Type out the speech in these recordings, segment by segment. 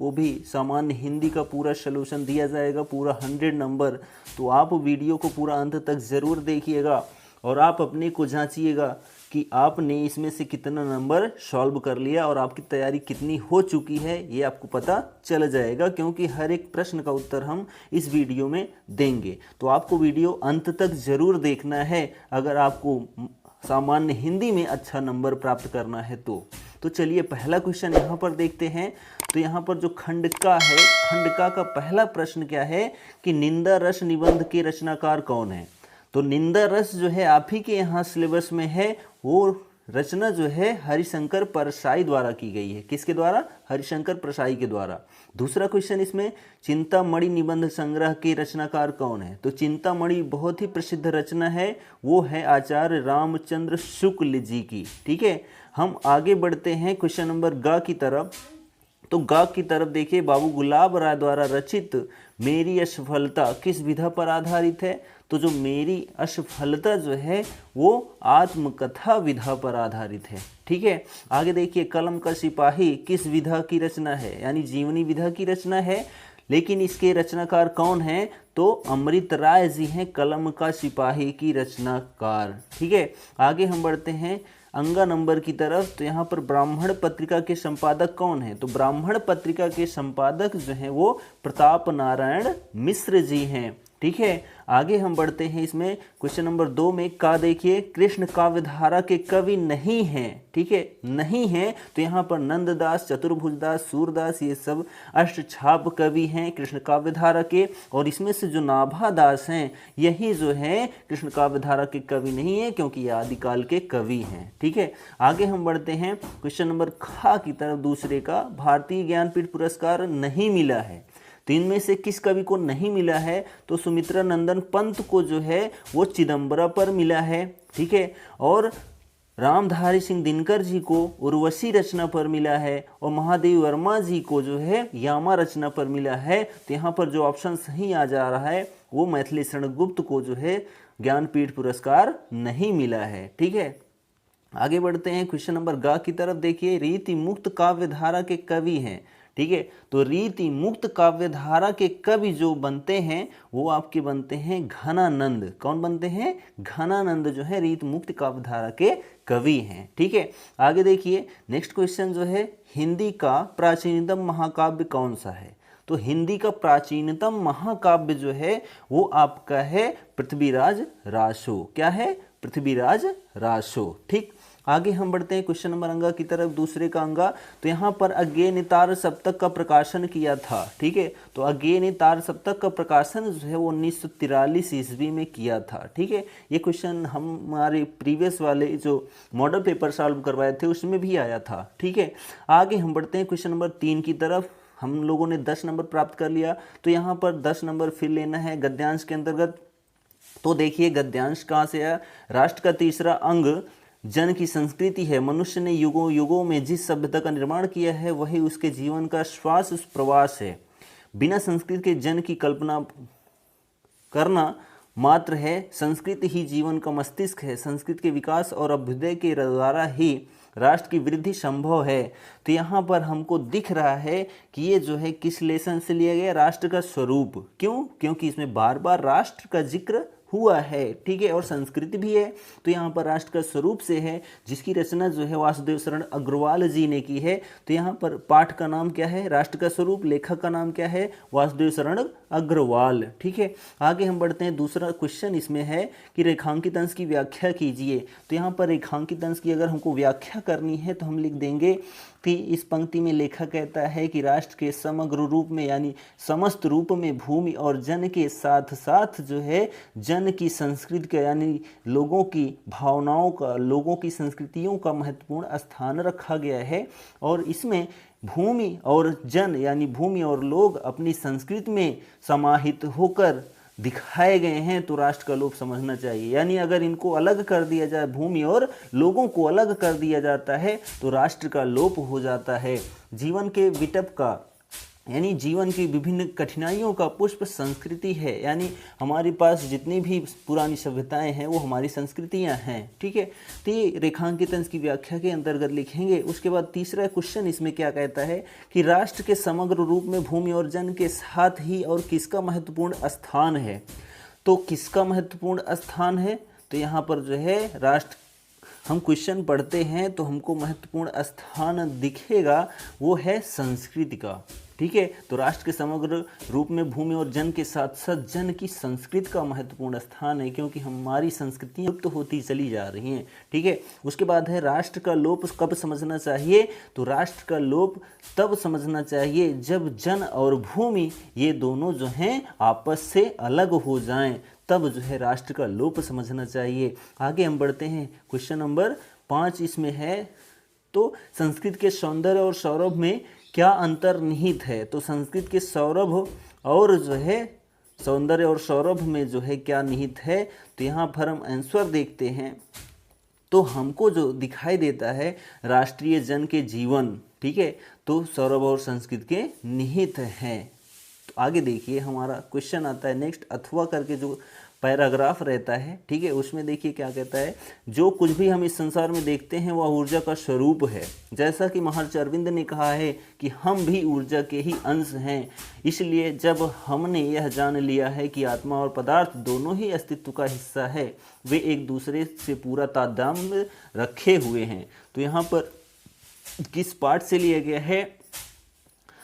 वो भी सामान्य हिंदी का पूरा सलूशन दिया जाएगा, पूरा 100 नंबर। तो आप वीडियो को पूरा अंत तक ज़रूर देखिएगा और आप अपने को जांचिएगा कि आपने इसमें से कितना नंबर सॉल्व कर लिया और आपकी तैयारी कितनी हो चुकी है, ये आपको पता चल जाएगा, क्योंकि हर एक प्रश्न का उत्तर हम इस वीडियो में देंगे। तो आपको वीडियो अंत तक ज़रूर देखना है अगर आपको सामान्य हिंदी में अच्छा नंबर प्राप्त करना है तो चलिए पहला क्वेश्चन यहाँ पर देखते हैं। तो यहाँ पर जो खंडका है, खंडका का पहला प्रश्न क्या है कि निंदा रस निबंध के रचनाकार कौन है। तो निंदा रस जो है आप ही के यहाँ सिलेबस में है, वो रचना जो है हरिशंकर परसाई द्वारा की गई है। किसके द्वारा? हरिशंकर परसाई के द्वारा। दूसरा क्वेश्चन इसमें चिंतामणि निबंध संग्रह के रचनाकार कौन है। तो चिंतामणि बहुत ही प्रसिद्ध रचना है, वो है आचार्य रामचंद्र शुक्ल जी की। ठीक है, हम आगे बढ़ते हैं क्वेश्चन नंबर ग की तरफ। तो ग की तरफ देखिए, बाबू गुलाब राय द्वारा रचित मेरी असफलता किस विधा पर आधारित है। तो जो मेरी असफलता जो है वो आत्मकथा विधा पर आधारित है। ठीक है, आगे देखिए, कलम का सिपाही किस विधा की रचना है, यानी जीवनी विधा की रचना है, लेकिन इसके रचनाकार कौन है। तो अमृत राय जी हैं कलम का सिपाही की रचनाकार। ठीक है, आगे हम बढ़ते हैं अंगा नंबर की तरफ। तो यहाँ पर ब्राह्मण पत्रिका के संपादक कौन है। तो ब्राह्मण पत्रिका के संपादक जो हैं वो प्रताप नारायण मिश्र जी हैं। ठीक है, आगे हम बढ़ते हैं इसमें क्वेश्चन नंबर 2 में का देखिए, कृष्ण काव्यधारा के कवि नहीं हैं। ठीक है, नहीं हैं, तो यहाँ पर नंददास, चतुर्भुजदास, सूरदास, ये सब अष्टछाप कवि हैं कृष्ण काव्यधारा के। और इसमें से जो नाभादास हैं यही जो है कृष्ण काव्यधारा के कवि नहीं है, क्योंकि ये आदिकाल के कवि हैं। ठीक है, आगे हम बढ़ते हैं क्वेश्चन नंबर ख की तरफ। दूसरे का भारतीय ज्ञानपीठ पुरस्कार नहीं मिला है, तो इनमें से किस कवि को नहीं मिला है। तो सुमित्रा नंदन पंत को जो है वो चिदम्बरा पर मिला है। ठीक है, और रामधारी सिंह दिनकर जी को उर्वशी रचना पर मिला है, और महादेव वर्मा जी को जो है यामा रचना पर मिला है। तो यहाँ पर जो ऑप्शन सही आ जा रहा है वो मैथिली शरण गुप्त को जो है ज्ञानपीठ पुरस्कार नहीं मिला है। ठीक है, आगे बढ़ते हैं क्वेश्चन नंबर ग की तरफ। देखिए, रीति मुक्त काव्यधारा के कवि हैं। ठीक है, तो रीति मुक्त काव्यधारा के कवि जो बनते हैं वो आपके बनते हैं घनानंद। कौन बनते हैं? घनानंद जो है रीति मुक्त काव्यधारा के कवि हैं। ठीक है, आगे देखिए नेक्स्ट क्वेश्चन जो है, हिंदी का प्राचीनतम महाकाव्य कौन सा है। तो हिंदी का प्राचीनतम महाकाव्य जो है वो आपका है पृथ्वीराज रासो। क्या है? पृथ्वीराज रासो। ठीक, आगे हम बढ़ते हैं क्वेश्चन नंबर अंगा की तरफ। दूसरे का अंगा, तो यहाँ पर अज्ञेयनितार सप्तक का प्रकाशन किया था। ठीक है, तो अज्ञेयनितार सप्तक का प्रकाशन जो है वो 1943 ईस्वी में किया था। ठीक है, ये क्वेश्चन हमारे प्रीवियस वाले जो मॉडल पेपर सॉल्व करवाए थे उसमें भी आया था। ठीक है, आगे हम बढ़ते हैं क्वेश्चन नंबर 3 की तरफ। हम लोगों ने 10 नंबर प्राप्त कर लिया, तो यहाँ पर 10 नंबर फिर लेना है गद्यांश के अंतर्गत। तो देखिए गद्यांश कहाँ से आया, राष्ट्र का तीसरा अंग जन की संस्कृति है। मनुष्य ने युगों युगों में जिस सभ्यता का निर्माण किया है वही उसके जीवन का श्वास प्रवास है। बिना संस्कृति के जन की कल्पना करना मात्र है। संस्कृति ही जीवन का मस्तिष्क है। संस्कृति के विकास और अभ्युदय के द्वारा ही राष्ट्र की वृद्धि संभव है। तो यहाँ पर हमको दिख रहा है कि ये जो है किस लेसन से लिया गया, राष्ट्र का स्वरूप। क्यों? क्योंकि इसमें बार बार राष्ट्र का जिक्र हुआ है। ठीक है, और संस्कृति भी है, तो यहाँ पर राष्ट्र का स्वरूप से है, जिसकी रचना जो है वासुदेव शरण अग्रवाल जी ने की है। तो यहाँ पर पाठ का नाम क्या है? राष्ट्र का स्वरूप। लेखक का नाम क्या है? वासुदेव शरण अग्रवाल। ठीक है, आगे हम बढ़ते हैं। दूसरा क्वेश्चन इसमें है कि रेखांकित अंश की व्याख्या कीजिए। तो यहाँ पर रेखांकित अंश की अगर हमको व्याख्या करनी है तो हम लिख देंगे कि इस पंक्ति में लेखक कहता है कि राष्ट्र के समग्र रूप में यानी समस्त रूप में भूमि और जन के साथ साथ जो है जन की संस्कृति का यानी लोगों की भावनाओं का, लोगों की संस्कृतियों का महत्वपूर्ण स्थान रखा गया है। और इसमें भूमि और जन यानी भूमि और लोग अपनी संस्कृति में समाहित होकर दिखाए गए हैं, तो राष्ट्र का लोप समझना चाहिए। यानी अगर इनको अलग कर दिया जाए, भूमि और लोगों को अलग कर दिया जाता है, तो राष्ट्र का लोप हो जाता है। जीवन के विटप का यानी जीवन की विभिन्न कठिनाइयों का पुष्प संस्कृति है। यानी हमारे पास जितनी भी पुरानी सभ्यताएं हैं वो हमारी संस्कृतियां हैं। ठीक है, तो ये रेखांकित अंश की व्याख्या के अंतर्गत लिखेंगे। उसके बाद तीसरा क्वेश्चन इसमें क्या कहता है कि राष्ट्र के समग्र रूप में भूमि और जन के साथ ही और किसका महत्वपूर्ण स्थान है। तो किसका महत्वपूर्ण स्थान है, तो यहाँ पर जो है राष्ट्र, हम क्वेश्चन पढ़ते हैं तो हमको महत्वपूर्ण स्थान दिखेगा, वो है संस्कृति का। ठीक है, तो राष्ट्र के समग्र रूप में भूमि और जन के साथ साथ जन की संस्कृति का महत्वपूर्ण स्थान है, क्योंकि हमारी संस्कृतियां लुप्त होती चली जा रही हैं। ठीक है, उसके बाद है राष्ट्र का लोप कब समझना चाहिए। तो राष्ट्र का लोप तब समझना चाहिए जब जन और भूमि ये दोनों जो हैं आपस से अलग हो जाएं, तब जो है राष्ट्र का लोप समझना चाहिए। आगे हम बढ़ते हैं, क्वेश्चन नंबर 5 इसमें है, तो संस्कृत के सौंदर्य और सौरभ में क्या अंतर निहित है। तो संस्कृत के सौरभ और जो है सौंदर्य और सौरभ में जो है क्या निहित है, तो यहाँ पर हम आंसर देखते हैं तो हमको जो दिखाई देता है राष्ट्रीय जन के जीवन। ठीक है, तो सौरभ और संस्कृत के निहित हैं। तो आगे देखिए हमारा क्वेश्चन आता है नेक्स्ट, अथवा करके जो पैराग्राफ रहता है। ठीक है, उसमें देखिए क्या कहता है, जो कुछ भी हम इस संसार में देखते हैं वह ऊर्जा का स्वरूप है। जैसा कि महर्षि अरविंद ने कहा है कि हम भी ऊर्जा के ही अंश हैं, इसलिए जब हमने यह जान लिया है कि आत्मा और पदार्थ दोनों ही अस्तित्व का हिस्सा है, वे एक दूसरे से पूरा तादात्म्य रखे हुए हैं। तो यहाँ पर किस पाठ से लिया गया है,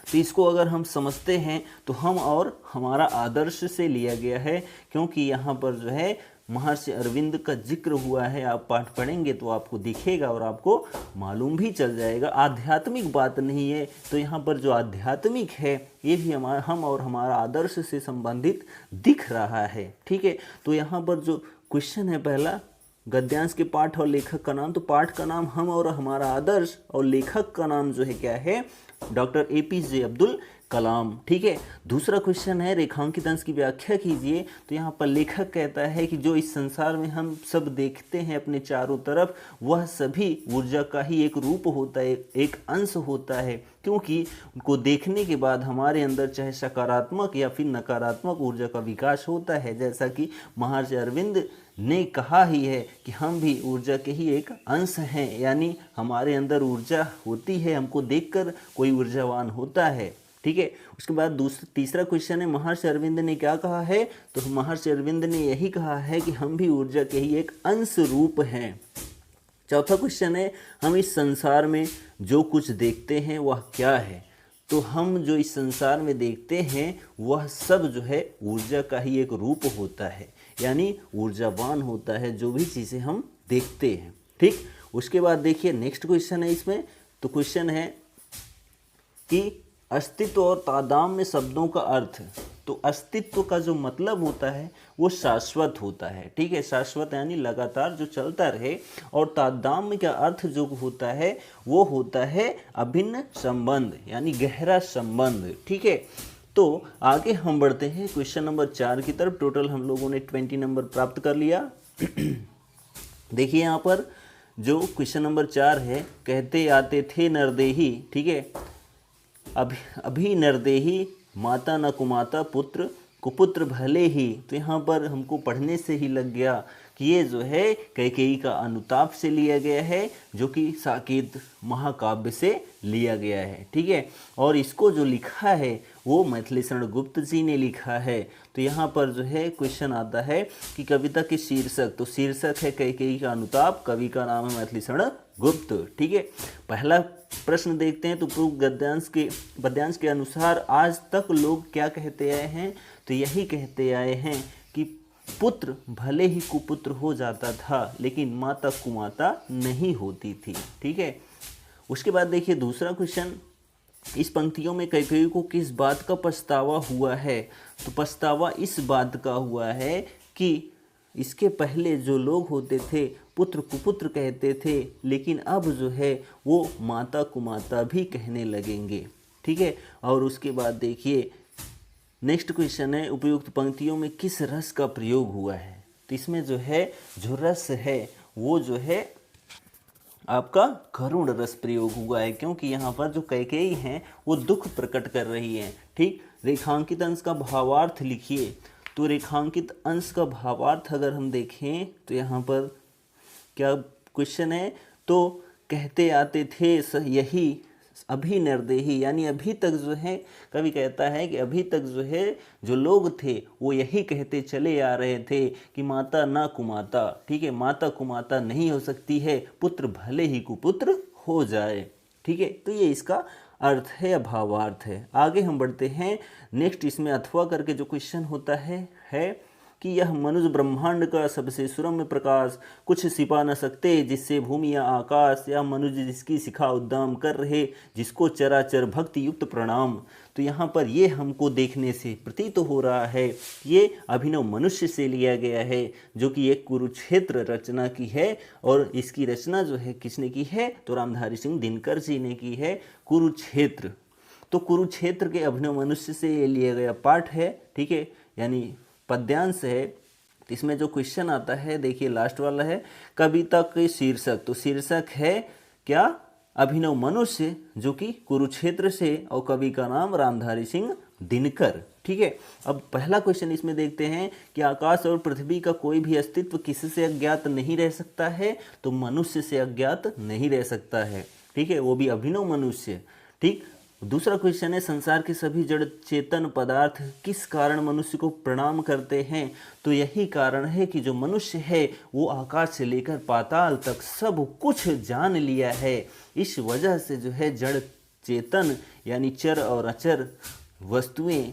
तो इसको अगर हम समझते हैं तो हम और हमारा आदर्श से लिया गया है, क्योंकि यहाँ पर जो है महर्षि अरविंद का जिक्र हुआ है। आप पाठ पढ़ेंगे तो आपको दिखेगा और आपको मालूम भी चल जाएगा। आध्यात्मिक बात नहीं है, तो यहाँ पर जो आध्यात्मिक है ये भी हम और हमारा आदर्श से संबंधित दिख रहा है। ठीक है, तो यहाँ पर जो क्वेश्चन है पहला, गद्यांश के पाठ और लेखक का नाम। तो पाठ का नाम हम और हमारा आदर्श, और लेखक का नाम जो है क्या है, डॉक्टर APJ अब्दुल कलाम। ठीक है, दूसरा क्वेश्चन है रेखांकित अंश की व्याख्या कीजिए। तो यहाँ पर लेखक कहता है कि जो इस संसार में हम सब देखते हैं अपने चारों तरफ, वह सभी ऊर्जा का ही एक रूप होता है, एक अंश होता है, क्योंकि उनको देखने के बाद हमारे अंदर चाहे सकारात्मक या फिर नकारात्मक ऊर्जा का विकास होता है। जैसा कि महर्षि अरविंद ने कहा ही है कि हम भी ऊर्जा के ही एक अंश हैं, यानी हमारे अंदर ऊर्जा होती है, हमको देखकर कोई ऊर्जावान होता है। ठीक है, उसके बाद तीसरा क्वेश्चन है महर्षि अरविंद ने क्या कहा है। तो महर्षि अरविंद ने यही कहा है कि हम भी ऊर्जा के ही एक अंश रूप हैं। चौथा क्वेश्चन है, हम इस संसार में जो कुछ देखते हैं वह क्या है। तो हम जो इस संसार में देखते हैं वह सब जो है ऊर्जा का ही एक रूप होता है, यानी ऊर्जावान होता है जो भी चीज़ें हम देखते हैं। ठीक, उसके बाद देखिए नेक्स्ट क्वेश्चन है इसमें। तो क्वेश्चन है कि अस्तित्व और तादात्म्य शब्दों का अर्थ। तो अस्तित्व का जो मतलब होता है वो शाश्वत होता है। ठीक है, शाश्वत यानी लगातार जो चलता रहे, और तादात्म्य का अर्थ जो होता है वो होता है अभिन्न संबंध, यानी गहरा संबंध। ठीक है, तो आगे हम बढ़ते हैं क्वेश्चन नंबर 4 की तरफ। टोटल हम लोगों ने 20 नंबर प्राप्त कर लिया। देखिए यहाँ पर जो क्वेश्चन नंबर 4 है, कहते आते थे नरदेही। ठीक है, अभी नरदेही माता न कुमाता पुत्र कुपुत्र भले ही। तो यहाँ पर हमको पढ़ने से ही लग गया कि ये जो है कैकेयी का अनुताप से लिया गया है, जो कि साकेत महाकाव्य से लिया गया है। ठीक है, और इसको जो लिखा है वो मैथिलीशरण गुप्त जी ने लिखा है। तो यहाँ पर जो है क्वेश्चन आता है कि कविता के शीर्षक। तो शीर्षक है कैकेयी का अनुताप, कवि का नाम है मैथिलीशरण गुप्त। ठीक है, पहला प्रश्न देखते हैं। तो पूर्व पद्यांश के अनुसार आज तक लोग क्या कहते आए हैं। तो यही कहते आए हैं कि पुत्र भले ही कुपुत्र हो जाता था, लेकिन माता कुमाता नहीं होती थी। ठीक है, उसके बाद देखिए दूसरा क्वेश्चन, इस पंक्तियों में कैकेयी को किस बात का पछतावा हुआ है। तो पछतावा इस बात का हुआ है कि इसके पहले जो लोग होते थे पुत्र कुपुत्र कहते थे, लेकिन अब जो है वो माता कुमाता भी कहने लगेंगे। ठीक है, और उसके बाद देखिए नेक्स्ट क्वेश्चन है, उपयुक्त पंक्तियों में किस रस का प्रयोग हुआ है। तो इसमें जो है जो रस है वो जो है आपका करुण रस प्रयोग हुआ है, क्योंकि यहाँ पर जो कैकेयी हैं वो दुख प्रकट कर रही हैं। ठीक, रेखांकित अंश का भावार्थ लिखिए। तो रेखांकित अंश का भावार्थ अगर हम देखें तो यहाँ पर क्या क्वेश्चन है, तो कहते आते थे यही अभी निर्देही, यानी अभी तक जो है कवि कहता है कि अभी तक जो है जो लोग थे वो यही कहते चले आ रहे थे कि माता ना कुमाता, ठीक है, माता कुमाता नहीं हो सकती है, पुत्र भले ही कुपुत्र हो जाए। ठीक है, तो ये इसका अर्थ है या भावार्थ है। आगे हम बढ़ते हैं। नेक्स्ट इसमें अथवा करके जो क्वेश्चन होता है कि यह मनुष्य ब्रह्मांड का सबसे सुरम्य प्रकाश, कुछ छिपा न सकते जिससे भूमि या आकाश, या मनुष्य जिसकी शिखा उद्दाम कर रहे, जिसको चराचर भक्ति युक्त प्रणाम। तो यहाँ पर ये हमको देखने से प्रतीत तो हो रहा है ये अभिनव मनुष्य से लिया गया है, जो कि एक कुरुक्षेत्र रचना की है। और इसकी रचना जो है किसने की है, तो रामधारी सिंह दिनकर जी ने की है, कुरुक्षेत्र। तो कुरुक्षेत्र के अभिनव मनुष्य से ये लिया गया पाठ है। ठीक है, यानी पद्यांश है। इसमें जो क्वेश्चन आता है देखिए लास्ट वाला है, कविता के शीर्षक। तो शीर्षक है क्या, अभिनव मनुष्य, जो कि कुरुक्षेत्र से, और कवि का नाम रामधारी सिंह दिनकर। ठीक है, अब पहला क्वेश्चन इसमें देखते हैं कि आकाश और पृथ्वी का कोई भी अस्तित्व किससे अज्ञात नहीं रह सकता है, तो मनुष्य से अज्ञात नहीं रह सकता है। ठीक है, वो भी अभिनव मनुष्य। ठीक, दूसरा क्वेश्चन है, संसार के सभी जड़ चेतन पदार्थ किस कारण मनुष्य को प्रणाम करते हैं, तो यही कारण है कि जो मनुष्य है वो आकाश से लेकर पाताल तक सब कुछ जान लिया है। इस वजह से जो है जड़ चेतन यानी चर और अचर वस्तुएं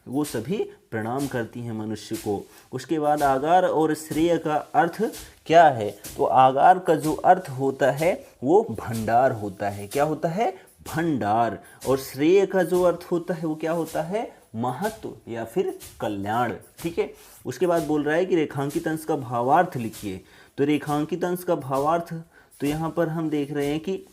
वो सभी प्रणाम करती हैं मनुष्य को। उसके बाद आगार और श्रेय का अर्थ क्या है, तो आगार का जो अर्थ होता है वो भंडार होता है। क्या होता है, भंडार। और श्रेय का जो अर्थ होता है वो क्या होता है, महत्व या फिर कल्याण। ठीक है, उसके बाद बोल रहा है कि रेखांकित अंश का भावार्थ लिखिए। तो रेखांकित अंश का भावार्थ, तो यहाँ पर हम देख रहे हैं कि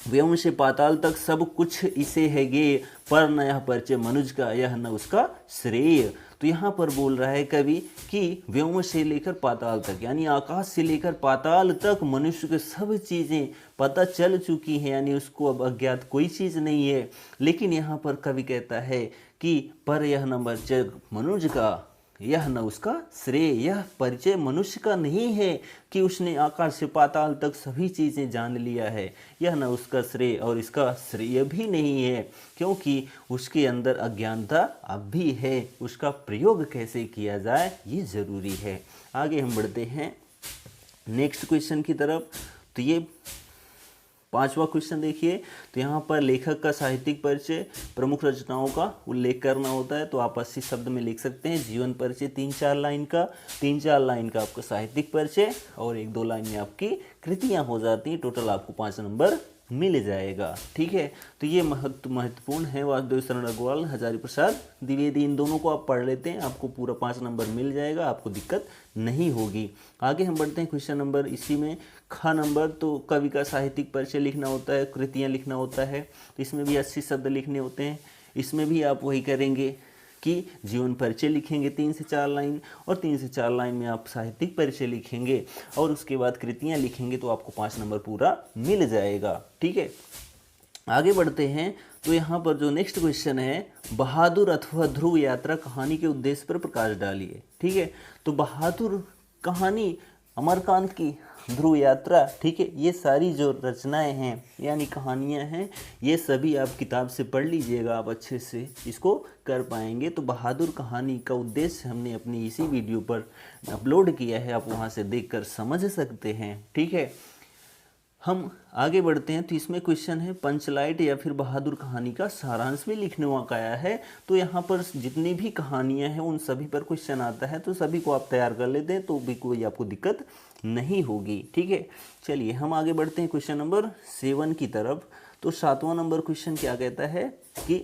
व्योम से पाताल तक सब कुछ इसे है गे, पर न यह परिचय मनुज का, यह न उसका श्रेय। तो यहाँ पर बोल रहा है कवि कि व्योम से लेकर पाताल तक, यानी आकाश से लेकर पाताल तक मनुष्य के सब चीज़ें पता चल चुकी हैं, यानी उसको अब अज्ञात कोई चीज़ नहीं है। लेकिन यहाँ पर कवि कहता है कि पर यह न परिचय मनुज का, यह न उसका श्रेय, यह परिचय मनुष्य का नहीं है कि उसने आकाश से पाताल तक सभी चीज़ें जान लिया है, यह न उसका श्रेय और इसका श्रेय भी नहीं है, क्योंकि उसके अंदर अज्ञानता अब भी है। उसका प्रयोग कैसे किया जाए ये ज़रूरी है। आगे हम बढ़ते हैं नेक्स्ट क्वेश्चन की तरफ। तो ये पांचवा क्वेश्चन देखिए। तो यहाँ पर लेखक का साहित्यिक परिचय, प्रमुख रचनाओं का उल्लेख करना होता है। तो आप 80 शब्द में लिख सकते हैं। जीवन परिचय 3-4 लाइन का, 3-4 लाइन का आपका साहित्यिक परिचय, और 1-2 लाइन में आपकी कृतियाँ हो जाती हैं। टोटल आपको 5 नंबर मिल जाएगा। ठीक है, तो ये महत्वपूर्ण है। वासुदेव शरण अग्रवाल, हजारी प्रसाद द्विवेदी, इन दोनों को आप पढ़ लेते हैं, आपको पूरा 5 नंबर मिल जाएगा, आपको दिक्कत नहीं होगी। आगे हम बढ़ते हैं क्वेश्चन नंबर, इसी में ख नंबर। तो कवि का साहित्यिक परिचय लिखना होता है, कृतियाँ लिखना होता है। तो इसमें भी 80 शब्द लिखने होते हैं। इसमें भी आप वही करेंगे कि जीवन परिचय लिखेंगे 3 से 4 लाइन, और 3 से 4 लाइन में आप साहित्यिक परिचय लिखेंगे, और उसके बाद कृतियाँ लिखेंगे, तो आपको 5 नंबर पूरा मिल जाएगा। ठीक है, आगे बढ़ते हैं। तो यहाँ पर जो नेक्स्ट क्वेश्चन है, बहादुर अथवा ध्रुव यात्रा कहानी के उद्देश्य पर प्रकाश डालिए। ठीक है, तो बहादुर कहानी, अमरकांत की ध्रुव यात्रा, ठीक है, ये सारी जो रचनाएं हैं यानी कहानियां हैं, ये सभी आप किताब से पढ़ लीजिएगा, आप अच्छे से इसको कर पाएंगे। तो बहादुर कहानी का उद्देश्य हमने अपनी इसी वीडियो पर अपलोड किया है, आप वहां से देखकर समझ सकते हैं। ठीक है, हम आगे बढ़ते हैं। तो इसमें क्वेश्चन है, पंचलाइट या फिर बहादुर कहानी का सारांश भी लिखने का आया है। तो यहाँ पर जितनी भी कहानियाँ हैं उन सभी पर क्वेश्चन आता है, तो सभी को आप तैयार कर लेते हैं, तो भी कोई आपको दिक्कत नहीं होगी। ठीक है, चलिए हम आगे बढ़ते हैं क्वेश्चन नंबर 7 की तरफ। तो 7वां नंबर क्वेश्चन क्या कहता है कि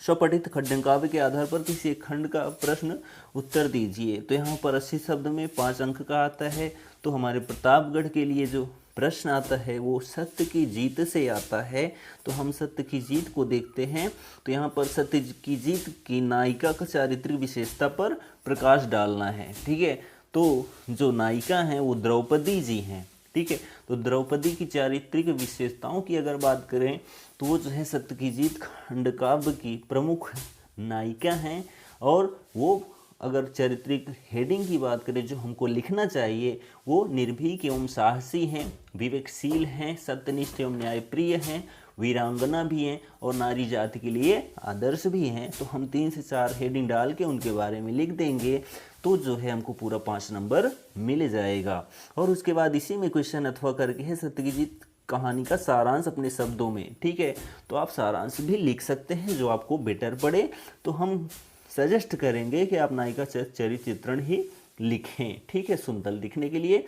स्वपठित खंडकाव्य के आधार पर किसी एक खंड का प्रश्न उत्तर दीजिए। तो यहाँ पर 80 शब्द में 5 अंक का आता है। तो हमारे प्रतापगढ़ के लिए जो प्रश्न आता है वो सत्य की जीत से आता है। तो हम सत्य की जीत को देखते हैं। तो यहाँ पर सत्य की जीत की नायिका का चारित्रिक विशेषता पर प्रकाश डालना है। ठीक है, तो जो नायिका हैं वो द्रौपदी जी हैं। ठीक है। तो द्रौपदी की चारित्रिक विशेषताओं की अगर बात करें तो वो जो है सत्यजित खंडकाव्य की प्रमुख नायिका हैं, और वो अगर चारित्रिक हेडिंग की बात करें जो हमको लिखना चाहिए, वो निर्भीक एवं साहसी हैं, विवेकशील हैं, सत्यनिष्ठ एवं न्यायप्रिय हैं, वीरांगना भी हैं और नारी जाति के लिए आदर्श भी हैं। तो हम 3 से 4 हेडिंग डाल के उनके बारे में लिख देंगे तो जो है हमको पूरा 5 नंबर मिल जाएगा। और उसके बाद इसी में क्वेश्चन अथवा करके है सत्यजित कहानी का सारांश अपने शब्दों में, ठीक है। तो आप सारांश भी लिख सकते हैं जो आपको बेटर पड़े। तो हम सजेस्ट करेंगे कि आप नायिका चरित्र चित्रण ही लिखें, ठीक है, सुंदर लिखने के लिए।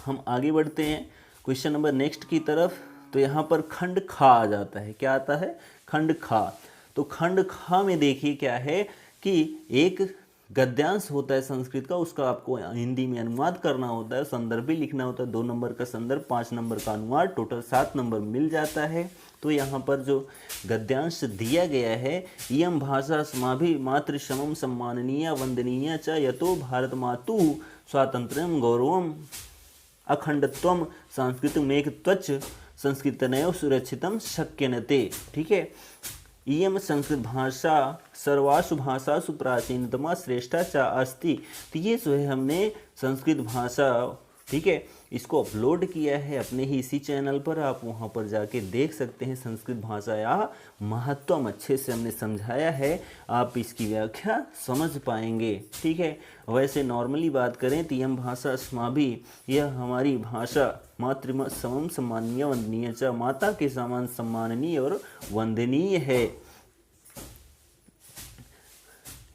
हम आगे बढ़ते हैं क्वेश्चन नंबर नेक्स्ट की तरफ। तो यहाँ पर खंड खा आ जाता है, क्या आता है, खंड खा। तो खंड खा में देखिए क्या है कि एक गद्यांश होता है संस्कृत का, उसका आपको हिंदी में अनुवाद करना होता है, संदर्भ भी लिखना होता है, 2 नंबर का संदर्भ, 5 नंबर का अनुवाद, टोटल 7 नंबर मिल जाता है। तो यहाँ पर जो गद्यांश दिया गया है, इयं भाषा अस्माभिः मातृसमं सम्माननीया वंदनीया च यतो भारत मातुः स्वातंत्र्यं गौरवम् अखंडत्वम सांस्कृतिकमेकत्वच संस्कृतनैव सुरक्षितम शक्यन्ते, ठीक है। इयं संस्कृत भाषा सर्वासु भाषासु प्राचीनतमा श्रेष्ठा च अस्ति। तो ये जो है हमने संस्कृत भाषा, ठीक है, इसको अपलोड किया है अपने ही इसी चैनल पर, आप वहाँ पर जाके देख सकते हैं। संस्कृत भाषा या महत्व अच्छे से हमने समझाया है, आप इसकी व्याख्या समझ पाएंगे, ठीक है। वैसे नॉर्मली बात करें तो यह भाषा अस्माभिः, यह हमारी भाषा मातृ समम सम्माननीय वंदनीय च, माता के समान सम्माननीय और वंदनीय है।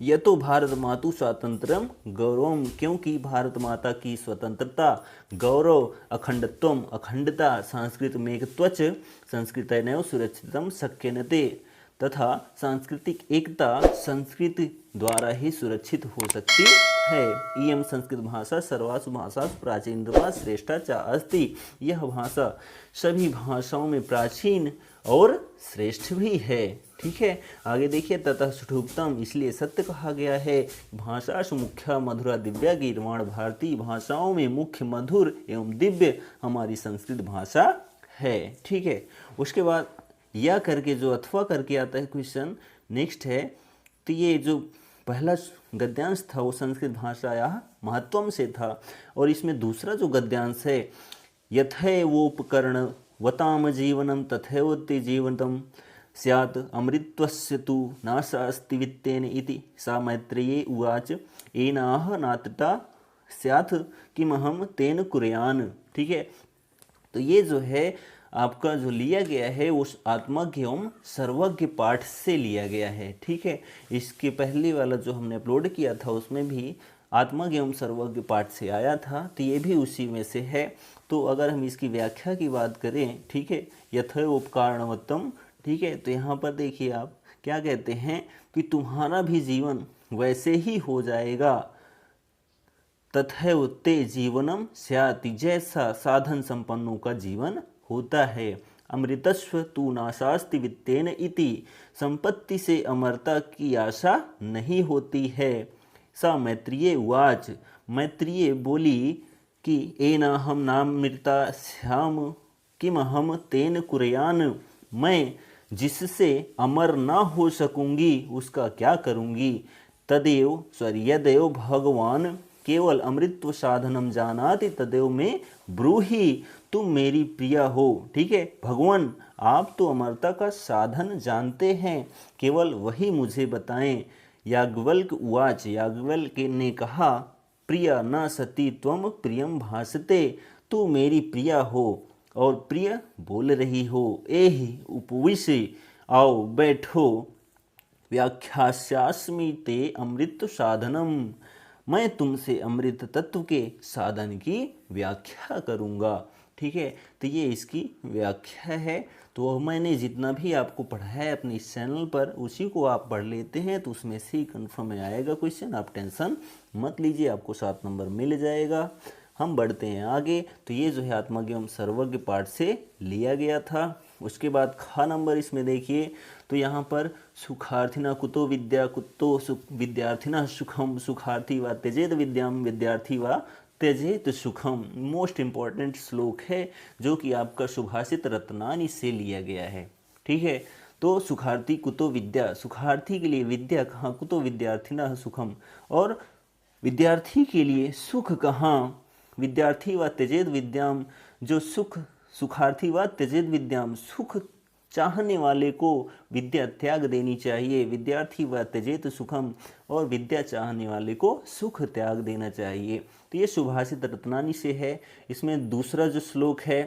यह तो भारत मातु स्वातंत्र्यम गौरवम, क्योंकि भारत माता की स्वतंत्रता, गौरव, अखंडत्वम अखंडता, सांस्कृतिक मेघत्वच संस्कृतनैव सुरक्षितम शक्यन्ते, तथा सांस्कृतिक एकता संस्कृत द्वारा ही सुरक्षित हो सकती है। इयं संस्कृत भाषा सर्वासु भाषासु प्राचीनतमा श्रेष्ठा च अस्ति। यह भाषा सभी भाषाओं में प्राचीन और श्रेष्ठ भी है, ठीक है। आगे देखिए, ततः सुठुक्तम, इसलिए सत्य कहा गया है। भाषासु मुख्या मधुरा दिव्या गीर्वाण भारती, भाषाओं में मुख्य मधुर एवं दिव्य हमारी संस्कृत भाषा है, ठीक है। उसके बाद या करके जो अथवा करके आता है क्वेश्चन नेक्स्ट है। तो ये जो पहला गद्यांश था वो संस्कृत भाषा या महत्वम से था, और इसमें दूसरा जो गद्यांश है, यथैवोपकरण वताम जीवनम तथैव ते जीवनम स्यात् अमृतत्वस्य तु नाशास्ति वित्तेन इति सा मैत्रेयी उवाच एनाह नात्रता स्यात् किमहम तेन कुर्यान्, ठीक है। तो ये जो है आपका जो लिया गया है वो आत्मज्ञ एवं सर्वज्ञ पाठ से लिया गया है, ठीक है। इसके पहले वाला जो हमने अपलोड किया था उसमें भी आत्मज्ञ एवं सर्वज्ञ पाठ से आया था, तो ये भी उसी में से है। तो अगर हम इसकी व्याख्या की बात करें, ठीक है, यथोपकारणवत्तम, ठीक है, तो यहाँ पर देखिए आप क्या कहते हैं कि तुम्हारा भी जीवन वैसे ही हो जाएगा, तथैव ते जीवनम स्याति, जैसा साधन संपन्नों का जीवन होता है। अमृतस्व तु नाशास्ति वित्तेन इति, संपत्ति से अमरता की आशा नहीं होती है। सा मैत्रेयी उवाच, मैत्रेयी बोली कि एना हम नामृता श्याम किम हम तेन कुर्यान्, मैं जिससे अमर ना हो सकूंगी उसका क्या करूंगी। यदेव भगवान केवल अमृतत्व साधनम जानाति तदेव में ब्रूहि, तुम मेरी प्रिया हो, ठीक है। भगवान आप तो अमरता का साधन जानते हैं, केवल वही मुझे बताएं। याज्ञवल्क्य उवाच, याज्ञवल्क्य ने कहा, प्रिया न सती त्वम प्रियम भासते, तू मेरी प्रिया हो और प्रिय बोल रही हो। एहि उपविशे, आओ बैठो, व्याख्यास्यास्मि ते अमृत साधनम, मैं तुमसे अमृत तत्व के साधन की व्याख्या करूँगा, ठीक है। तो ये इसकी व्याख्या है। तो मैंने जितना भी आपको पढ़ाया है अपने इस चैनल पर उसी को आप पढ़ लेते हैं तो उसमें से ही कन्फर्म में आएगा क्वेश्चन, आप टेंशन मत लीजिए, आपको 7 नंबर मिल जाएगा। हम बढ़ते हैं आगे। तो ये जो है आत्मज्ञ एवं सर्वज्ञ पाठ से लिया गया था। उसके बाद खा नंबर इसमें देखिए, तो यहाँ पर सुखार्थिना कुतो विद्या कुतो सुख, विद्यार्थिना सुखम सुखार्थी व त्यजेद विद्याम विद्यार्थी व त्यजेत सुखम, मोस्ट इम्पॉर्टेंट श्लोक है जो कि आपका सुभाषित रत्नानी से लिया गया है। ठीक है, तो सुखार्थी कुतो विद्या, सुखार्थी के लिए विद्या कहाँ, कुतो विद्यार्थिनः सुखम, और विद्यार्थी के लिए सुख कहाँ, विद्यार्थी व त्यजेत विद्याम, जो सुखार्थी व त्यजेत विद्याम, सुख चाहने वाले को विद्या त्याग देनी चाहिए। विद्यार्थी व त्यजेत सुखम, और विद्या चाहने वाले को सुख त्याग देना चाहिए। तो ये सुभाषित रत्नानी से है। इसमें दूसरा जो श्लोक है,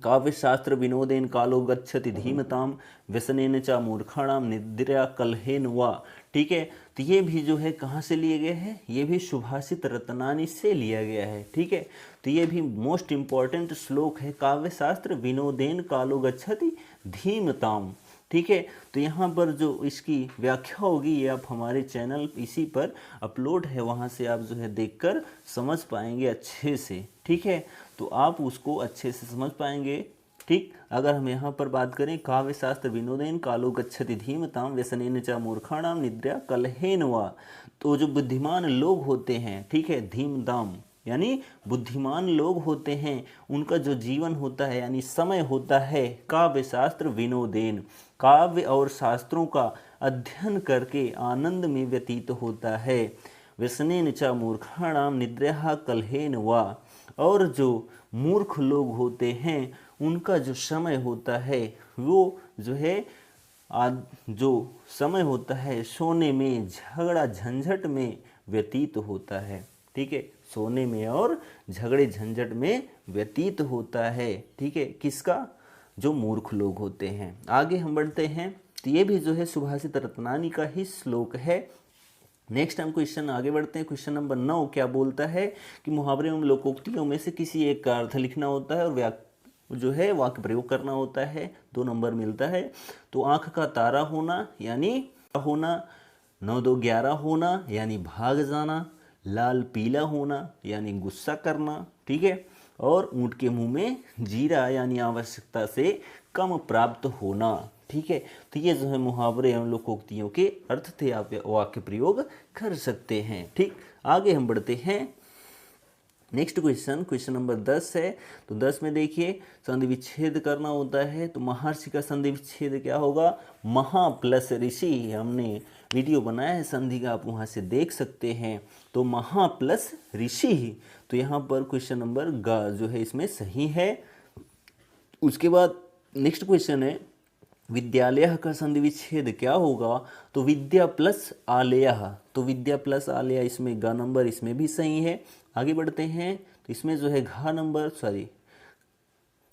काव्य शास्त्र विनोदेन कालो गच्छति धीमताम व्यसनेन च मूर्खाणाम निद्रा कलहेन वा। ठीक है, तो ये भी जो है कहाँ से लिए गए हैं, ये भी सुभाषित रत्नानी से लिया गया है। ठीक है, तो ये भी मोस्ट इम्पॉर्टेंट श्लोक है, काव्य शास्त्र विनोदेन कालो गच्छति धीमताम। ठीक है, तो यहाँ पर जो इसकी व्याख्या होगी ये आप हमारे चैनल इसी पर अपलोड है, वहाँ से आप जो है देखकर समझ पाएंगे अच्छे से। ठीक है, तो आप उसको अच्छे से समझ पाएंगे। ठीक, अगर हम यहाँ पर बात करें, काव्य शास्त्र विनोदेन कालो गच्छति धीमताम व्यसनेन च मूर्खाणाम निद्रा कलहेन वा, तो जो बुद्धिमान लोग होते हैं, ठीक है, धीमधाम यानी बुद्धिमान लोग होते हैं, उनका जो जीवन होता है यानी समय होता है, काव्य शास्त्र विनोदेन, काव्य और शास्त्रों का अध्ययन करके आनंद में व्यतीत होता है। व्यसनेन च मूर्खाणाम निद्रा कलहेन वा, और जो मूर्ख लोग होते हैं उनका जो समय होता है वो जो है जो समय होता है सोने में, झगड़ा झंझट में व्यतीत होता है। ठीक है, सोने में और झगड़े झंझट में व्यतीत होता है। ठीक है, किसका, जो मूर्ख लोग होते हैं। आगे हम बढ़ते हैं, तो ये भी जो है सुभाषित रत्नानी का ही श्लोक है। नेक्स्ट हम क्वेश्चन आगे बढ़ते हैं। क्वेश्चन नंबर 9 क्या बोलता है कि मुहावरे एवं लोकोक्तियों में से किसी एक का अर्थ लिखना होता है और जो है वाक्य प्रयोग करना होता है। 2 नंबर मिलता है। तो आंख का तारा होना यानी होना, 9 2 11 होना यानी भाग जाना, लाल पीला होना यानी गुस्सा करना। ठीक है, और ऊँट के मुंह में जीरा यानी आवश्यकता से कम प्राप्त होना। ठीक है, तो ये जो है मुहावरे एवं लोकोक्तियों के अर्थ थे, आप वाक्य प्रयोग कर सकते हैं। ठीक, आगे हम बढ़ते हैं। नेक्स्ट क्वेश्चन, क्वेश्चन नंबर 10 है। तो 10 में देखिए संधि विच्छेद करना होता है। तो महर्षि का संधि विच्छेद क्या होगा, महा प्लस ऋषि। हमने वीडियो बनाया है संधि का, आप वहाँ से देख सकते हैं। तो महा प्लस ऋषि, तो यहाँ पर क्वेश्चन नंबर ग जो है इसमें सही है। उसके बाद नेक्स्ट क्वेश्चन है, विद्यालय का संधि विच्छेद क्या होगा। तो विद्या प्लस आलय, तो विद्या प्लस आलय इसमें ग नंबर इसमें भी सही है। आगे बढ़ते हैं, तो इसमें जो है घ नंबर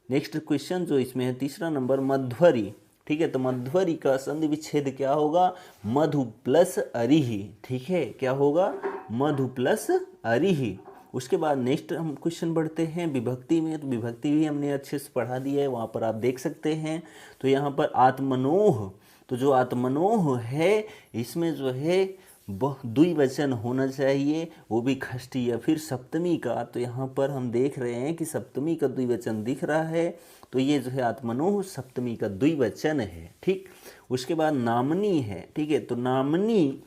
नेक्स्ट क्वेश्चन जो इसमें है तीसरा नंबर मध्वरी। ठीक है, तो मध्वरी का संधि विच्छेद क्या होगा, मधु प्लस अरिहि। ठीक है, क्या होगा, मधु प्लस अरिहि। उसके बाद नेक्स्ट हम क्वेश्चन बढ़ते हैं विभक्ति में। तो विभक्ति भी हमने अच्छे से पढ़ा दी है, वहाँ पर आप देख सकते हैं। तो यहाँ पर आत्मनोह, तो जो आत्मनोह है इसमें जो है द्विवचन होना चाहिए, वो भी षष्ठी या फिर सप्तमी का। तो यहाँ पर हम देख रहे हैं कि सप्तमी का द्विवचन दिख रहा है, तो ये जो है आत्मनोह सप्तमी का द्विवचन है। ठीक, उसके बाद नामनी है। ठीक है, तो नामनी,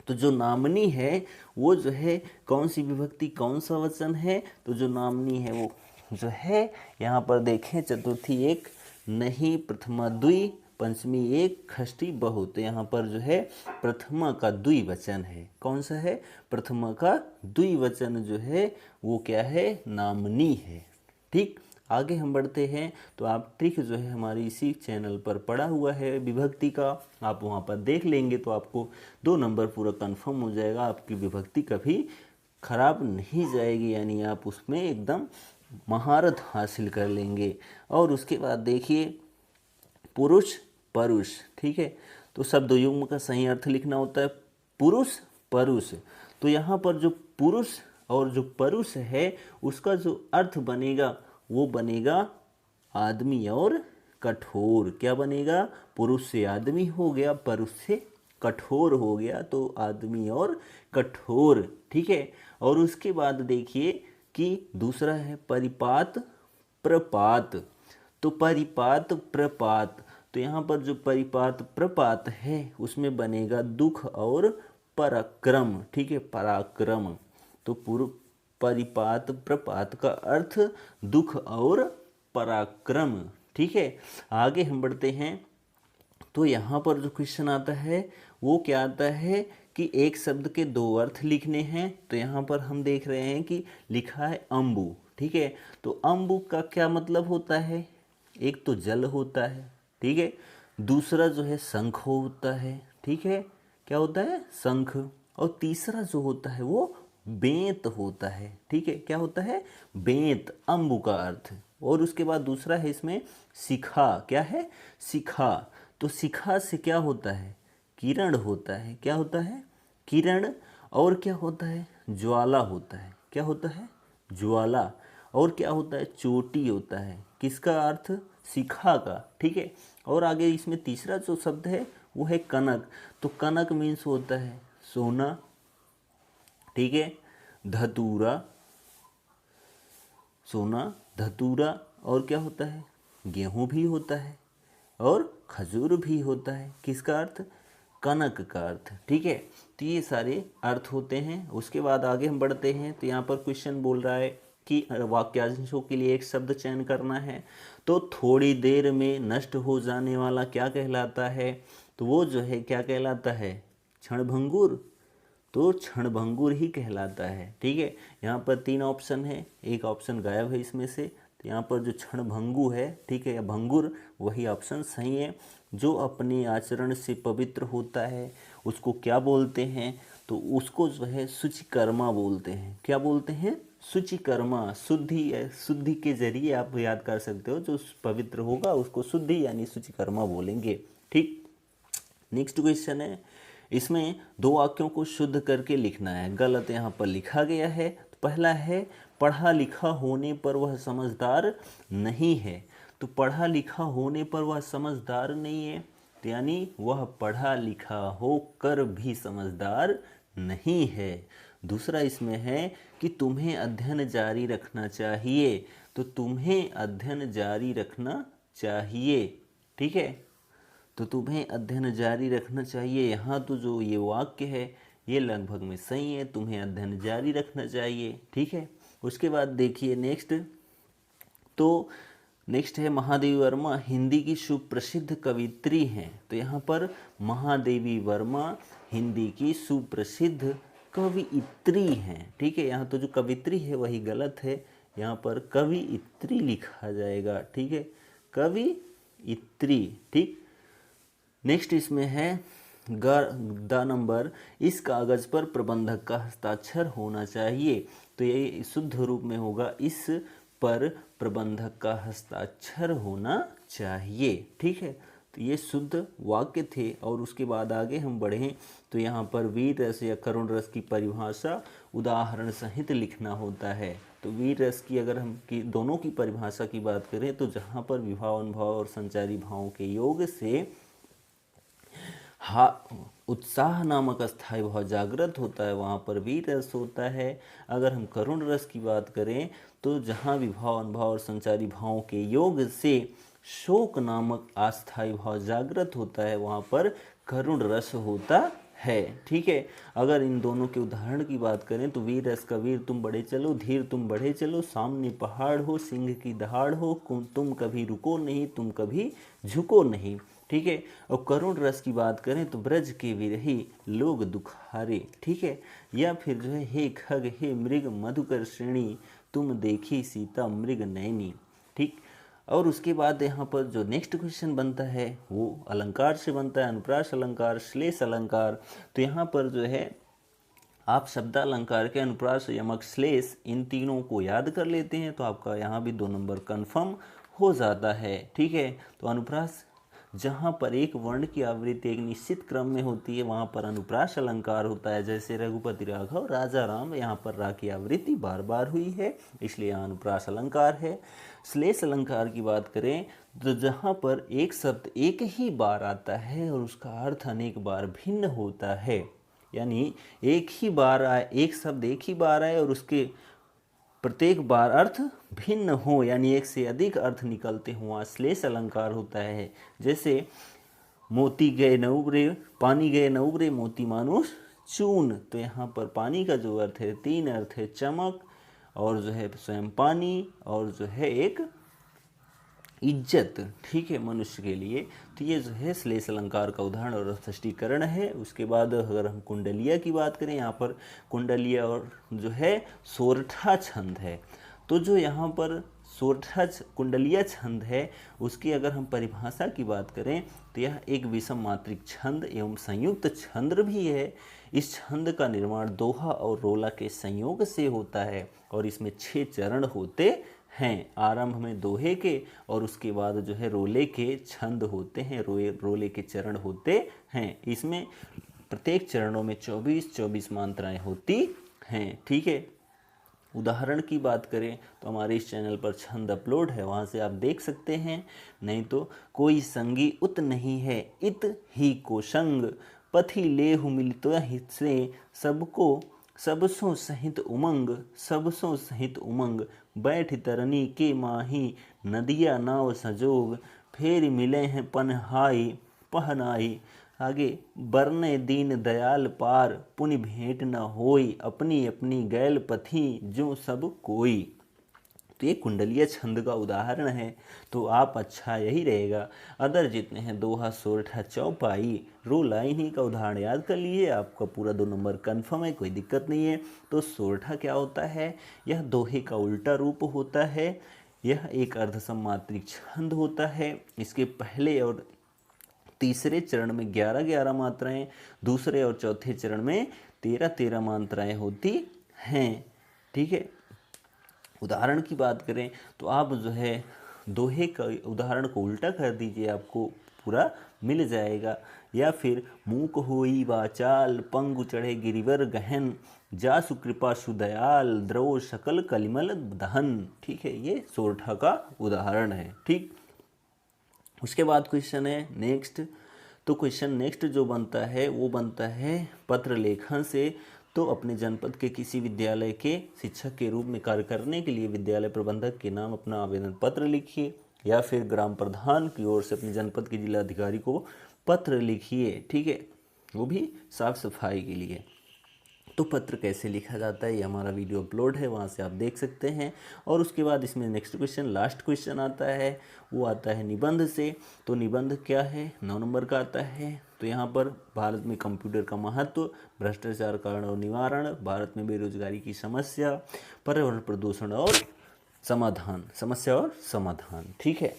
तो जो नामनी है वो जो है कौन सी विभक्ति कौन सा वचन है। तो जो नामनी है वो जो है यहाँ पर देखें चतुर्थी एक, नहीं प्रथमा द्वि, पंचमी एक, षष्ठी बहुत। तो यहाँ पर जो है प्रथमा का द्विवचन है। कौन सा है, प्रथमा का द्विवचन जो है वो क्या है, नामनी है। ठीक, आगे हम बढ़ते हैं। तो आप ट्रिक जो है हमारी इसी चैनल पर पड़ा हुआ है विभक्ति का, आप वहाँ पर देख लेंगे तो आपको 2 नंबर पूरा कंफर्म हो जाएगा। आपकी विभक्ति कभी खराब नहीं जाएगी, यानी आप उसमें एकदम महारत हासिल कर लेंगे। और उसके बाद देखिए पुरुष परुष। ठीक है, तो शब्द युग्म का सही अर्थ लिखना होता है पुरुष परुष। तो यहाँ पर जो पुरुष और जो परुष है उसका जो अर्थ बनेगा वो बनेगा आदमी और कठोर। क्या बनेगा, पुरुष से आदमी हो गया, परुष से कठोर हो गया, तो आदमी और कठोर। ठीक है, और उसके बाद देखिए कि दूसरा है परिपात प्रपात। तो परिपात प्रपात, तो यहाँ पर जो परिपात प्रपात है उसमें बनेगा दुख और पराक्रम। ठीक है, पराक्रम। तो परिपात प्रपात का अर्थ दुख और पराक्रम। ठीक है, आगे हम बढ़ते हैं। तो यहाँ पर जो क्वेश्चन आता है वो क्या आता है कि एक शब्द के दो अर्थ लिखने हैं। तो यहाँ पर हम देख रहे हैं कि लिखा है अम्बु। ठीक है, तो अम्बु का क्या मतलब होता है? एक तो जल होता है, ठीक है, दूसरा जो है शंख होता है। ठीक है, क्या होता है? शंख। और तीसरा जो होता है वो बेंत होता है। ठीक है, क्या होता है? बेंत, अम्बु का अर्थ। और उसके बाद दूसरा है इसमें शिखा। क्या है? शिखा। तो शिखा से क्या होता है? किरण होता है। क्या होता है? किरण। और क्या होता है? ज्वाला होता है। क्या होता है? ज्वाला। और क्या होता है? चोटी होता है। किसका अर्थ? शिखा का। ठीक है, और आगे इसमें तीसरा जो शब्द है वो है कनक। तो कनक मीन्स होता है सोना। ठीक है, धतूरा, सोना, धतूरा। और क्या होता है? गेहूं भी होता है और खजूर भी होता है। किसका अर्थ? कनक का अर्थ। ठीक है, तो ये सारे अर्थ होते हैं। उसके बाद आगे हम बढ़ते हैं। तो यहाँ पर क्वेश्चन बोल रहा है कि वाक्यांशों के लिए एक शब्द चयन करना है। तो थोड़ी देर में नष्ट हो जाने वाला क्या कहलाता है? तो वो जो है क्या कहलाता है? क्षणभंगुर। तो क्षणभंगुर ही कहलाता है। ठीक है, यहाँ पर तीन ऑप्शन है, एक ऑप्शन गायब है इसमें से। तो यहाँ पर जो क्षणभंगु है, ठीक है, या भंगुर, वही ऑप्शन सही है। जो अपने आचरण से पवित्र होता है उसको क्या बोलते हैं? तो उसको जो है शुचिकर्मा बोलते हैं। क्या बोलते हैं? शुचिकर्मा। शुद्धि के जरिए आप याद कर सकते हो, जो पवित्र होगा उसको शुद्धि यानी शुचिकर्मा बोलेंगे। ठीक, नेक्स्ट क्वेश्चन है, इसमें दो वाक्यों को शुद्ध करके लिखना है। गलत यहाँ पर लिखा गया है। तो पहला है पढ़ा लिखा होने पर वह समझदार नहीं है। तो पढ़ा लिखा होने पर वह समझदार नहीं है, तो यानी वह पढ़ा लिखा होकर भी समझदार नहीं है। दूसरा इसमें है कि तुम्हें अध्ययन जारी रखना चाहिए। तो तुम्हें अध्ययन जारी रखना चाहिए। ठीक है, तो तुम्हें अध्ययन जारी रखना चाहिए। यहाँ तो जो ये वाक्य है ये लगभग में सही है, तुम्हें अध्ययन जारी रखना चाहिए। ठीक है, उसके बाद देखिए नेक्स्ट। तो नेक्स्ट है महादेवी वर्मा हिंदी की सुप्रसिद्ध कवित्री हैं। तो यहाँ पर महादेवी वर्मा हिंदी की सुप्रसिद्ध कवियत्री हैं। ठीक है, यहाँ तो जो कवित्री है वही गलत है, यहाँ पर कवियत्री लिखा जाएगा। ठीक है, कवियत्री। ठीक, नेक्स्ट इसमें है द नंबर, इस कागज पर प्रबंधक का हस्ताक्षर होना चाहिए। तो ये शुद्ध रूप में होगा इस पर प्रबंधक का हस्ताक्षर होना चाहिए। ठीक है, तो ये शुद्ध वाक्य थे। और उसके बाद आगे हम बढ़ें तो यहाँ पर वीर रस या करुण रस की परिभाषा उदाहरण सहित लिखना होता है। तो वीर रस की अगर हम दोनों की परिभाषा की बात करें तो जहाँ पर विभाव अनुभाव और संचारी भावों के योग से उत्साह नामक अस्थायी भाव जागृत होता है, वहाँ पर वीर रस होता है। अगर हम करुण रस की बात करें तो जहाँ विभाव अनुभाव और संचारी भावों के योग से शोक नामक अस्थायी भाव जागृत होता है, वहाँ पर करुण रस होता है। ठीक है, अगर इन दोनों के उदाहरण की बात करें तो वीर रस का वीर तुम बढ़े चलो, धीर तुम बढ़े चलो, सामने पहाड़ हो, सिंह की दहाड़ हो, तुम कभी रुको नहीं, तुम कभी झुको नहीं। ठीक है, और करुण रस की बात करें तो ब्रज के विरही लोग दुखारे। ठीक है, या फिर जो है हे खग हे मृग मधुकर श्रेणी, तुम देखी सीता मृग नैनी। ठीक, और उसके बाद यहाँ पर जो नेक्स्ट क्वेश्चन बनता है वो अलंकार से बनता है, अनुप्रास अलंकार, श्लेष अलंकार। तो यहाँ पर जो है आप शब्दालंकार के अनुप्रास यमक श्लेष इन तीनों को याद कर लेते हैं तो आपका यहाँ भी 2 नंबर कन्फर्म हो जाता है। ठीक है, तो अनुप्रास जहाँ पर एक वर्ण की आवृत्ति एक निश्चित क्रम में होती है वहाँ पर अनुप्रास अलंकार होता है। जैसे रघुपति राघव राजा राम, यहाँ पर रा की आवृत्ति बार बार हुई है इसलिए यहाँ अनुप्रास अलंकार है। श्लेष अलंकार की बात करें तो जहाँ पर एक शब्द एक ही बार आता है और उसका अर्थ अनेक बार भिन्न होता है, यानी एक ही बार आए, एक शब्द एक ही बार आए और उसके प्रत्येक बार अर्थ भिन्न हो, यानी एक से अधिक अर्थ निकलते हों, श्लेष अलंकार होता है। जैसे मोती गए न उबरे, पानी गए न उबरे, मोती मानुष चून। तो यहाँ पर पानी का जो अर्थ है 3 अर्थ है, चमक, और जो है स्वयं पानी, और जो है एक इज्जत, ठीक है, मनुष्य के लिए। तो ये जो है श्लेष अलंकार का उदाहरण और स्पष्टीकरण है। उसके बाद अगर हम कुंडलिया की बात करें, यहाँ पर कुंडलिया और जो है सोरठा छंद है। तो जो यहाँ पर सोरठा कुंडलिया छंद है, उसकी अगर हम परिभाषा की बात करें तो यह एक विषम मात्रिक छंद एवं संयुक्त छंद भी है। इस छंद का निर्माण दोहा और रोला के संयोग से होता है और इसमें 6 चरण होते हैं। आरंभ में दोहे के और उसके बाद जो है रोले के छंद होते हैं, रोले के चरण होते हैं। इसमें प्रत्येक चरणों में 24-24 मात्राएं होती हैं, ठीक है। उदाहरण की बात करें तो हमारे इस चैनल पर छंद अपलोड है, वहाँ से आप देख सकते हैं। नहीं तो कोई संगी उत नहीं है इत ही को संग, पथि लेहु मिलितो हित से सबको सबसों सहित उमंग, सबसों सहित उमंग। बैठ तरनी के माही नदिया नाव सजोग, फेर मिले हैं पनहाई पहनाई। आगे बरने दीन दयाल पार, पुनि भेंट न होई, अपनी अपनी गैल पथी जो सब कोई। तो ये कुंडलिया छंद का उदाहरण है। तो आप अच्छा यही रहेगा, अदर जितने हैं दोहा, सोरठा, चौपाई, रोला, इन्हीं का उदाहरण याद कर लीजिए, आपका पूरा 2 नंबर कन्फर्म है, कोई दिक्कत नहीं है। तो सोरठा क्या होता है? यह दोहे का उल्टा रूप होता है। यह एक अर्धसमात्रिक छंद होता है। इसके पहले और तीसरे चरण में 11-11 मात्राएं, दूसरे और चौथे चरण में 13-13 मात्राएं होती हैं, ठीक है। उदाहरण की बात करें तो आप जो है दोहे का उदाहरण को उल्टा कर दीजिए, आपको पूरा मिल जाएगा। या फिर मूक होई वाचाल, पंगु चढ़े गिरिवर गहन, जासु कृपा सुदयाल, द्रव सकल कलिमल दहन, ठीक है। ये सोरठा का उदाहरण है, ठीक। उसके बाद क्वेश्चन है नेक्स्ट। तो क्वेश्चन नेक्स्ट जो बनता है वो बनता है पत्र लेखन से। तो अपने जनपद के किसी विद्यालय के शिक्षक के रूप में कार्य करने के लिए विद्यालय प्रबंधक के नाम अपना आवेदन पत्र लिखिए, या फिर ग्राम प्रधान की ओर से अपने जनपद के जिला अधिकारी को पत्र लिखिए, ठीक है, वो भी साफ सफाई के लिए। तो पत्र कैसे लिखा जाता है ये हमारा वीडियो अपलोड है, वहाँ से आप देख सकते हैं। और उसके बाद इसमें नेक्स्ट क्वेश्चन, लास्ट क्वेश्चन आता है, वो आता है निबंध से। तो निबंध क्या है? 9 नंबर का आता है। तो यहाँ पर भारत में कंप्यूटर का महत्व, भ्रष्टाचार कारण और निवारण, भारत में बेरोजगारी की समस्या, पर्यावरण प्रदूषण और समाधान, समस्या और समाधान, ठीक है।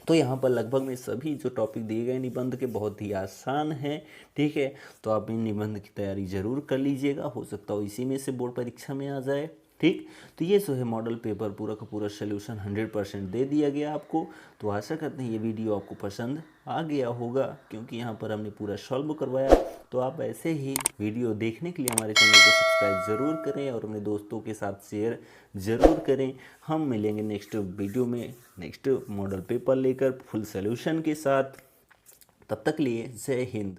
तो यहाँ पर लगभग में सभी जो टॉपिक दिए गए निबंध के बहुत ही आसान हैं, ठीक है। तो आप इन निबंध की तैयारी जरूर कर लीजिएगा, हो सकता हो इसी में से बोर्ड परीक्षा में आ जाए, ठीक। तो ये जो है मॉडल पेपर पूरा का पूरा सोल्यूशन 100% दे दिया गया आपको। तो आशा करते हैं ये वीडियो आपको पसंद आ गया होगा, क्योंकि यहाँ पर हमने पूरा सॉल्व करवाया। तो आप ऐसे ही वीडियो देखने के लिए हमारे चैनल को सब्सक्राइब ज़रूर करें और अपने दोस्तों के साथ शेयर ज़रूर करें। हम मिलेंगे नेक्स्ट वीडियो में नेक्स्ट मॉडल पेपर लेकर फुल सोल्यूशन के साथ। तब तक लिए जय हिंद।